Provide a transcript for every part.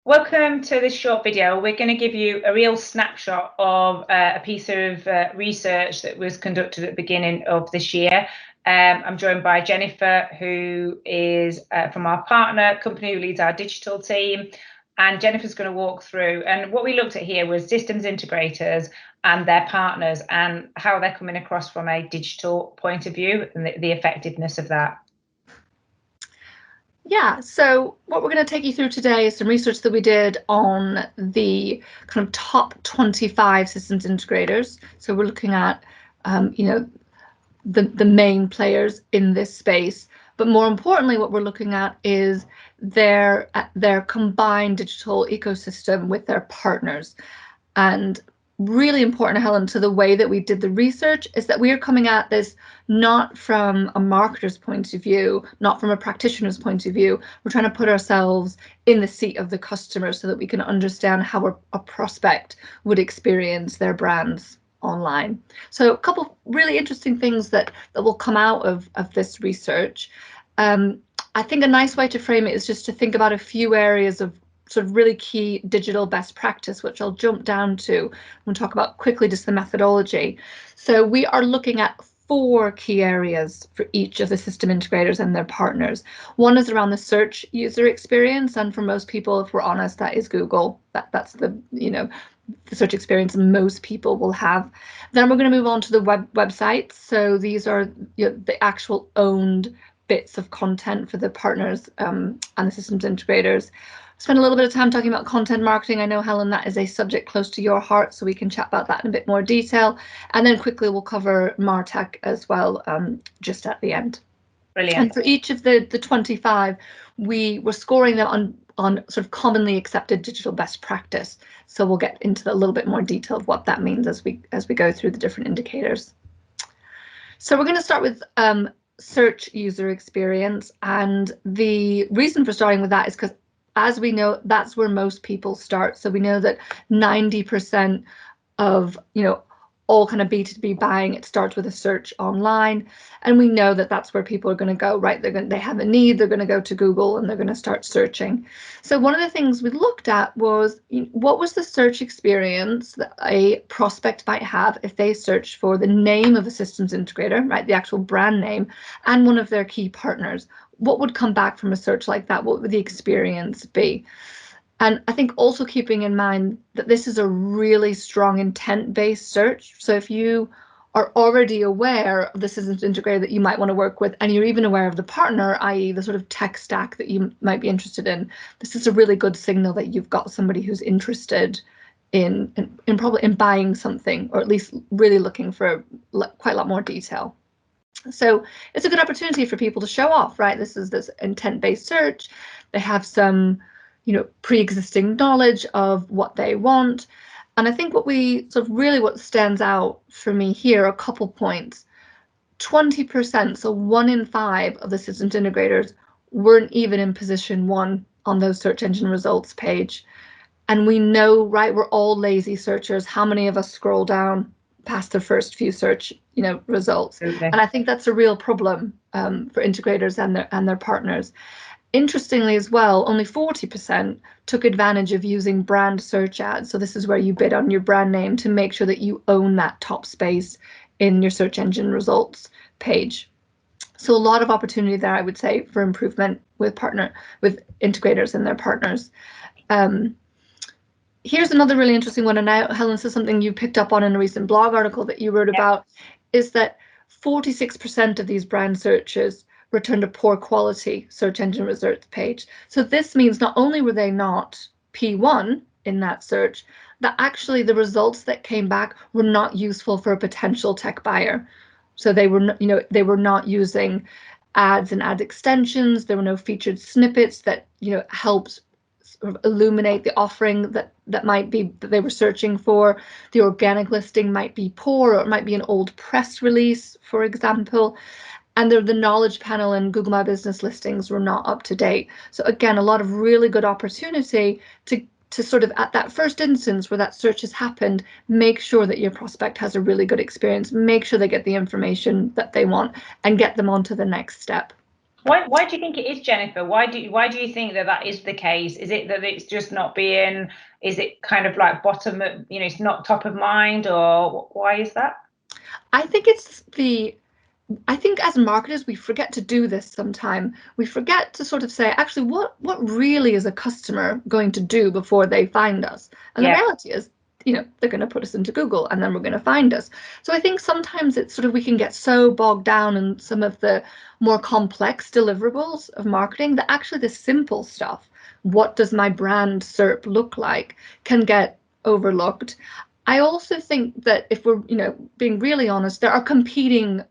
Welcome to this short video. We're going to give you a real snapshot of a piece of research that was conducted at the beginning of this year. I'm joined by Jennifer, who is from our partner company, who leads our digital team. And Jennifer's going to walk through. And what we looked at here was systems integrators and their partners and how they're coming across from a digital point of view and the effectiveness of that. Yeah, so what we're going to take you through today is some research that we did on the kind of top 25 systems integrators. So we're looking at, the main players in this space. But more importantly, what we're looking at is their combined digital ecosystem with their partners. And really important, Helen, to the way that we did the research is that we are coming at this not from a marketer's point of view, not from a practitioner's point of view. We're trying to put ourselves in the seat of the customer so that we can understand how a prospect would experience their brands online. So a couple really interesting things that will come out of this research. I think a nice way to frame it is just to think about a few areas of sort of really key digital best practice, which I'll jump down to and talk about quickly, just the methodology. So we are looking at 4 key areas for each of the system integrators and their partners. One is around the search user experience, and for most people, if we're honest, that is Google. That's the search experience most people will have. Then we're going to move on to the websites. So these are the actual owned bits of content for the partners and the systems integrators. Spend a little bit of time talking about content marketing. I know, Helen, that is a subject close to your heart, so we can chat about that in a bit more detail. And then quickly we'll cover MarTech as well, just at the end. Brilliant. And for each of the 25, we were scoring them on sort of commonly accepted digital best practice. So we'll get into a little bit more detail of what that means as we go through the different indicators. So we're going to start with search user experience, and the reason for starting with that is because, as we know, that's where most people start. So we know that 90% of all kind of B2B buying, it starts with a search online, and we know that that's where people are going to go, right? They have a need, they're going to go to Google and they're going to start searching. So one of the things we looked at was what was the search experience that a prospect might have if they searched for the name of a systems integrator, right? The actual brand name, and one of their key partners. What would come back from a search like that? What would the experience be? And I think also keeping in mind that this is a really strong intent-based search. So if you are already aware of the systems integrator that you might want to work with, and you're even aware of the partner, i.e. the sort of tech stack that you might be interested in, this is a really good signal that you've got somebody who's interested in buying something, or at least really looking for quite a lot more detail. So it's a good opportunity for people to show off, right? This is this intent-based search. They have some pre-existing knowledge of what they want. And I think what stands out for me here, a couple points. 20%, so 1 in 5 of the systems integrators weren't even in position 1 on those search engine results page. And we know, right, we're all lazy searchers. How many of us scroll down past the first few search results? Okay. And I think that's a real problem for integrators and their partners. Interestingly as well, only 40% took advantage of using brand search ads. So this is where you bid on your brand name to make sure that you own that top space in your search engine results page. So a lot of opportunity there, I would say, for improvement with integrators and their partners. Here's another really interesting one, and now, Helen, this is something you picked up on in a recent blog article that you wrote about, is that 46% of these brand searches returned a poor quality search engine results page. So this means not only were they not P1 in that search, that actually the results that came back were not useful for a potential tech buyer. So they were not using ads and ad extensions. There were no featured snippets that helped sort of illuminate the offering that they were searching for. The organic listing might be poor, or it might be an old press release, for example. And the knowledge panel and Google My Business listings were not up to date. So again, a lot of really good opportunity to sort of, at that first instance where that search has happened, make sure that your prospect has a really good experience, make sure they get the information that they want, and get them on to the next step. Why do you think it is, Jennifer? Why do you think that is the case? Is it that it's just not being? Is it kind of like bottom? It's not top of mind, or why is that? I think as marketers, we forget to do this sometime. We forget to sort of say, actually, what really is a customer going to do before they find us? And the reality is, they're going to put us into Google and then we're going to find us. So I think sometimes it's sort of, we can get so bogged down in some of the more complex deliverables of marketing that actually the simple stuff, what does my brand SERP look like, can get overlooked. I also think that if we're, being really honest, there are competing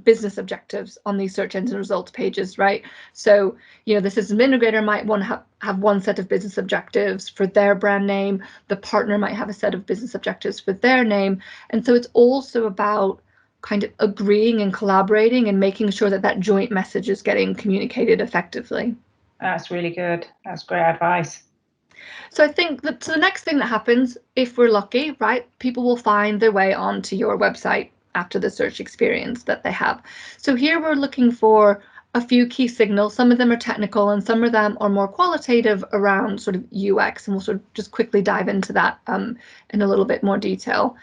business objectives on these search engine results pages, right? So, the system integrator might want to have one set of business objectives for their brand name. The partner might have a set of business objectives for their name. And so it's also about kind of agreeing and collaborating and making sure that that joint message is getting communicated effectively. That's really good. That's great advice. So I think that the next thing that happens, if we're lucky, right, people will find their way onto your website after the search experience that they have. So here we're looking for a few key signals. Some of them are technical and some of them are more qualitative around sort of UX, and we'll sort of just quickly dive into that in a little bit more detail.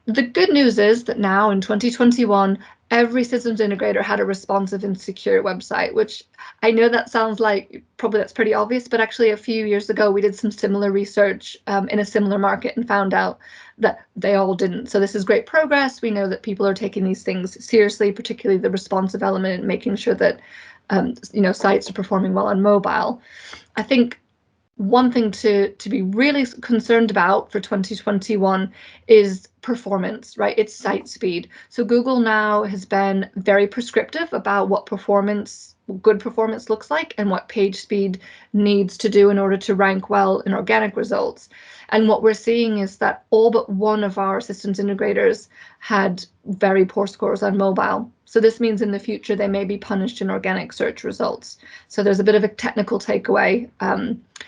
The good news is that now in 2021, every systems integrator had a responsive and secure website, which I know that sounds like probably that's pretty obvious, but actually a few years ago, we did some similar research in a similar market and found out that they all didn't. So this is great progress. We know that people are taking these things seriously, particularly the responsive element, and making sure that sites are performing well on mobile. I think one thing to be really concerned about for 2021 is performance, right? It's site speed. So Google now has been very prescriptive about what good performance looks like and what page speed needs to do in order to rank well in organic results. And what we're seeing is that all but one of our systems integrators had very poor scores on mobile. So this means in the future they may be punished in organic search results. So there's a bit of a technical takeaway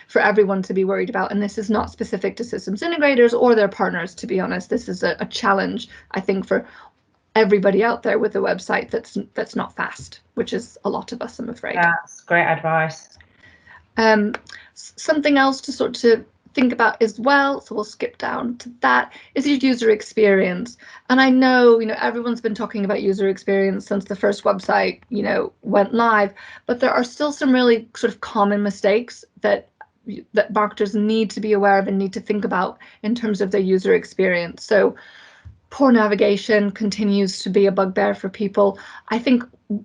for everyone to be worried about. And this is not specific to systems integrators or their partners, to be honest. This is a challenge, I think, for everybody out there with a website that's not fast, which is a lot of us, I'm afraid. That's great advice. Something else to sort of think about as well, so we'll skip down to that, is your user experience. And I know, everyone's been talking about user experience since the first website, went live, but there are still some really sort of common mistakes that marketers need to be aware of and need to think about in terms of their user experience. So poor navigation continues to be a bugbear for people. I think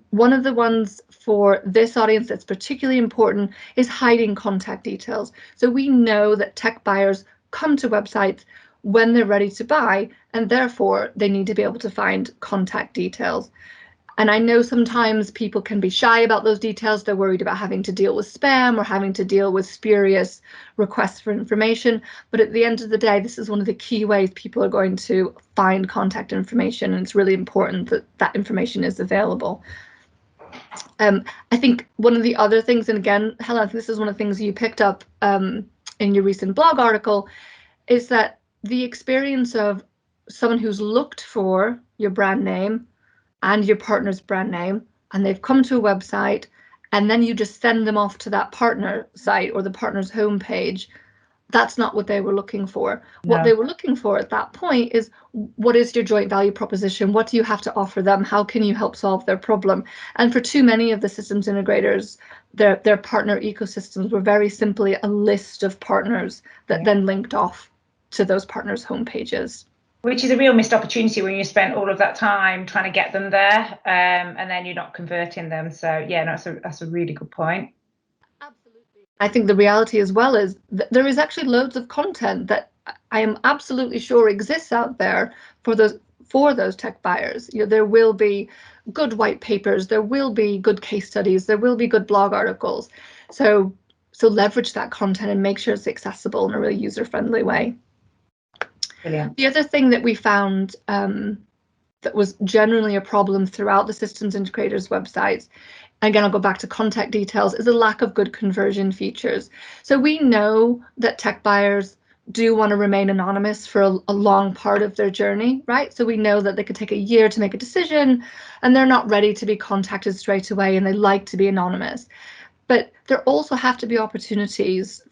one of the ones for this audience that's particularly important is hiding contact details. So we know that tech buyers come to websites when they're ready to buy, and therefore they need to be able to find contact details. And I know sometimes people can be shy about those details. They're worried about having to deal with spam or having to deal with spurious requests for information. But at the end of the day, this is one of the key ways people are going to find contact information. And it's really important that that information is available. I think one of the other things, and again, Helen, this is one of the things you picked up in your recent blog article, is that the experience of someone who's looked for your brand name and your partner's brand name, and they've come to a website, and then you just send them off to that partner site or the partner's homepage. That's not what they were looking for. No. What they were looking for at that point is, what is your joint value proposition? What do you have to offer them? How can you help solve their problem? And for too many of the systems integrators, their partner ecosystems were very simply a list of partners that then linked off to those partners' homepages. Which is a real missed opportunity when you spent all of that time trying to get them there, and then you're not converting them. So yeah, that's a really good point. Absolutely. I think the reality as well is that there is actually loads of content that I am absolutely sure exists out there for those tech buyers. There will be good white papers, there will be good case studies, there will be good blog articles. So leverage that content and make sure it's accessible in a really user-friendly way. Brilliant. The other thing that we found that was generally a problem throughout the systems integrators' websites, again, I'll go back to contact details, is a lack of good conversion features. So we know that tech buyers do want to remain anonymous for a long part of their journey, right? So we know that they could take a year to make a decision and they're not ready to be contacted straight away and they like to be anonymous. But there also have to be opportunities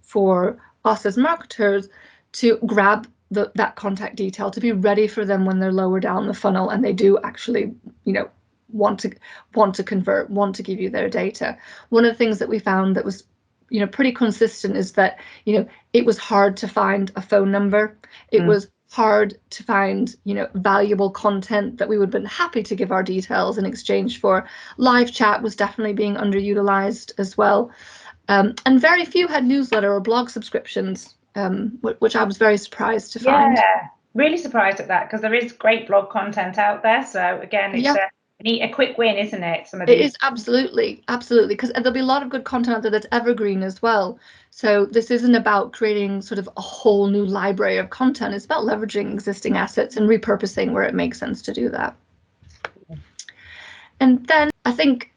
for us as marketers to grab that contact detail, to be ready for them when they're lower down the funnel and they do actually, want to convert, want to give you their data. One of the things that we found that was pretty consistent is that it was hard to find a phone number. It was hard to find valuable content that we would have been happy to give our details in exchange for. Live chat was definitely being underutilized as well, and very few had newsletter or blog subscriptions, which I was very surprised to find. Yeah, really surprised at that, because there is great blog content out there. So again, it's a quick win, isn't it? It is absolutely, because there'll be a lot of good content out there that's evergreen as well. So this isn't about creating sort of a whole new library of content. It's about leveraging existing assets and repurposing where it makes sense to do that. And then I think,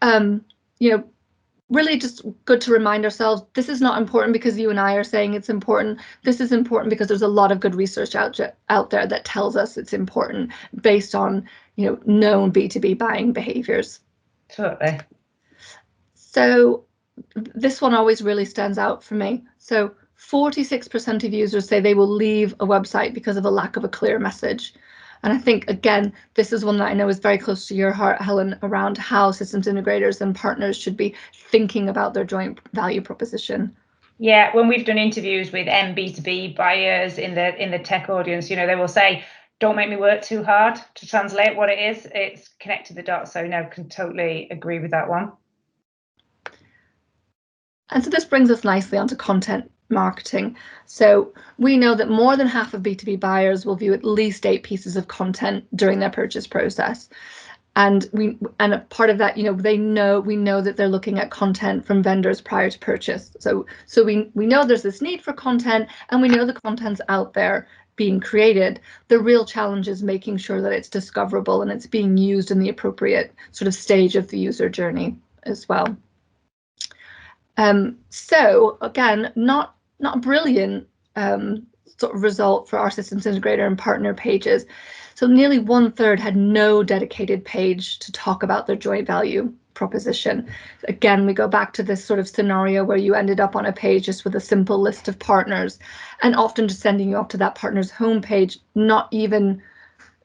really just good to remind ourselves, this is not important because you and I are saying it's important. This is important because there's a lot of good research out there that tells us it's important based on known B2B buying behaviors. Totally. So this one always really stands out for me. So 46% of users say they will leave a website because of a lack of a clear message. And I think, again, this is one that I know is very close to your heart, Helen, around how systems integrators and partners should be thinking about their joint value proposition. Yeah, when we've done interviews with B2B buyers in the tech audience, they will say, don't make me work too hard to translate what it is. It's connected the dots. So no, can totally agree with that one. And so this brings us nicely onto content marketing. So we know that more than half of B2B buyers will view at least 8 pieces of content during their purchase process. And a part of that, we know that they're looking at content from vendors prior to purchase. So we know there's this need for content, and we know the content's out there being created. The real challenge is making sure that it's discoverable and it's being used in the appropriate sort of stage of the user journey as well. So again, not brilliant sort of result for our systems integrator and partner pages. So nearly 1/3 had no dedicated page to talk about their joint value proposition. Again, we go back to this sort of scenario where you ended up on a page just with a simple list of partners, and often just sending you up to that partner's homepage, not even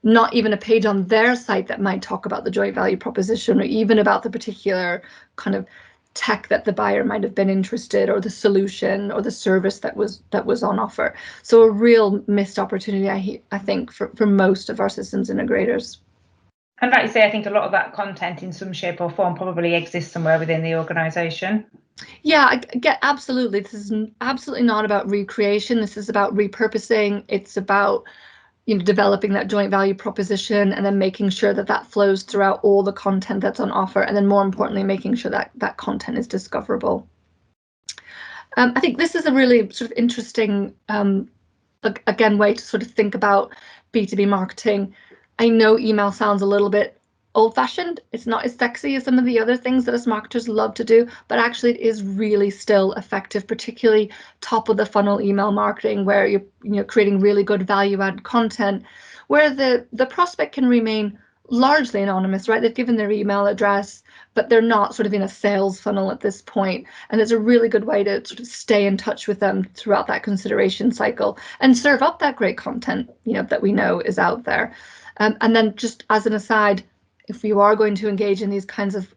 a page on their site that might talk about the joint value proposition or even about the particular kind of tech that the buyer might have been interested, or the solution or the service that was on offer. So a real missed opportunity, I think, for most of our systems integrators. And like you say, I think a lot of that content in some shape or form probably exists somewhere within the organization. Yeah, I get absolutely. This is absolutely not about recreation. This is about repurposing. It's about developing that joint value proposition and then making sure that flows throughout all the content that's on offer, and then more importantly, making sure that content is discoverable. I think this is a really sort of interesting, again, way to sort of think about B2B marketing. I know email sounds a little bit old-fashioned. It's not as sexy as some of the other things that us marketers love to do, but actually it is really still effective, particularly top of the funnel email marketing, where you're creating really good value-added content, where the prospect can remain largely anonymous, right? They've given their email address, but they're not sort of in a sales funnel at this point. And it's a really good way to sort of stay in touch with them throughout that consideration cycle and serve up that great content, that we know is out there. And then just as an aside, if you are going to engage in these kinds of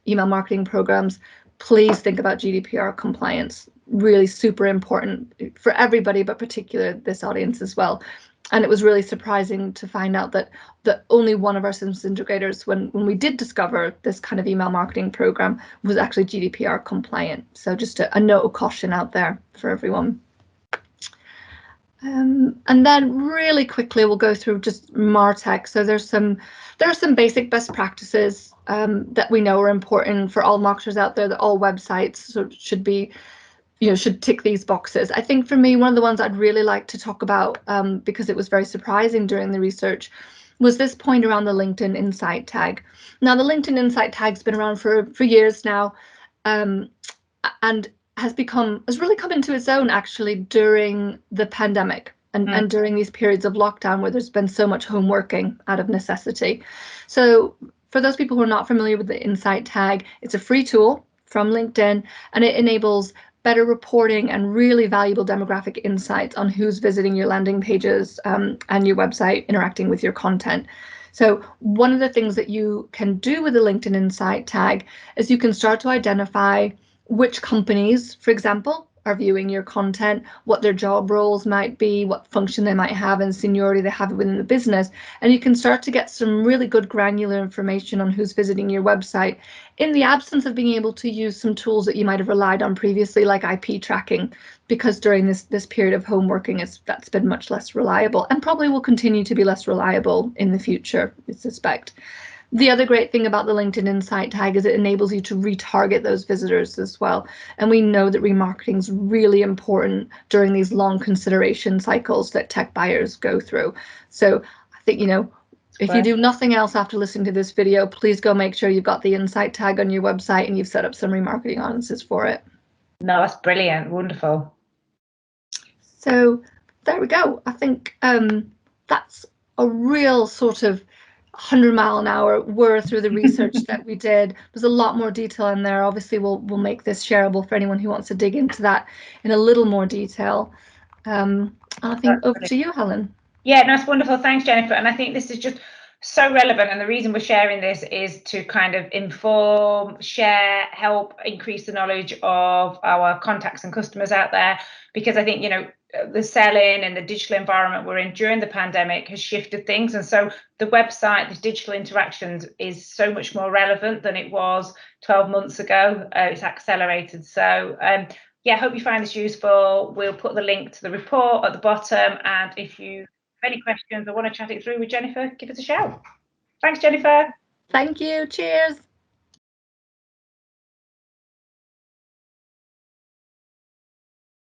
email marketing programs, please think about GDPR compliance. Really super important for everybody, but particularly this audience as well. And it was really surprising to find out that only one of our systems integrators, when we did discover this kind of email marketing program, was actually GDPR compliant. So just a note of caution out there for everyone. And then really quickly, we'll go through just MarTech. So there are some basic best practices that we know are important for all marketers out there, that all websites should be, should tick these boxes. I think for me, one of the ones I'd really like to talk about, because it was very surprising during the research, was this point around the LinkedIn Insight tag. Now, the LinkedIn Insight tag's been around for years now, and has really come into its own actually during the pandemic and during these periods of lockdown where there's been so much home working out of necessity. So for those people who are not familiar with the Insight tag, it's a free tool from LinkedIn, and it enables better reporting and really valuable demographic insights on who's visiting your landing pages and your website, interacting with your content. So one of the things that you can do with the LinkedIn Insight tag is you can start to identify which companies, for example, are viewing your content, what their job roles might be, what function they might have and seniority they have within the business. And you can start to get some really good granular information on who's visiting your website in the absence of being able to use some tools that you might have relied on previously, like IP tracking, because during this period of home working, that's been much less reliable and probably will continue to be less reliable in the future, I suspect. The other great thing about the LinkedIn Insight tag is it enables you to retarget those visitors as well. And we know that remarketing is really important during these long consideration cycles that tech buyers go through. So I think, if you do nothing else after listening to this video, please go make sure you've got the Insight tag on your website and you've set up some remarketing audiences for it. No, that's brilliant. Wonderful. So there we go. I think that's a real sort of 100-mile-an-hour whir through the research that we did. There's a lot more detail in there. Obviously, we'll make this shareable for anyone who wants to dig into that in a little more detail. I think over to you, Helen. Yeah, no, it's wonderful. Thanks, Jennifer. And I think this is just so relevant. And the reason we're sharing this is to kind of inform, share, help increase the knowledge of our contacts and customers out there. Because I think, the selling and the digital environment we're in during the pandemic has shifted things. And so the website, the digital interactions is so much more relevant than it was 12 months ago. It's accelerated. So yeah, hope you find this useful. We'll put the link to the report at the bottom. And if you have any questions or want to chat it through with Jennifer, give us a shout. Thanks, Jennifer. Thank you. Cheers.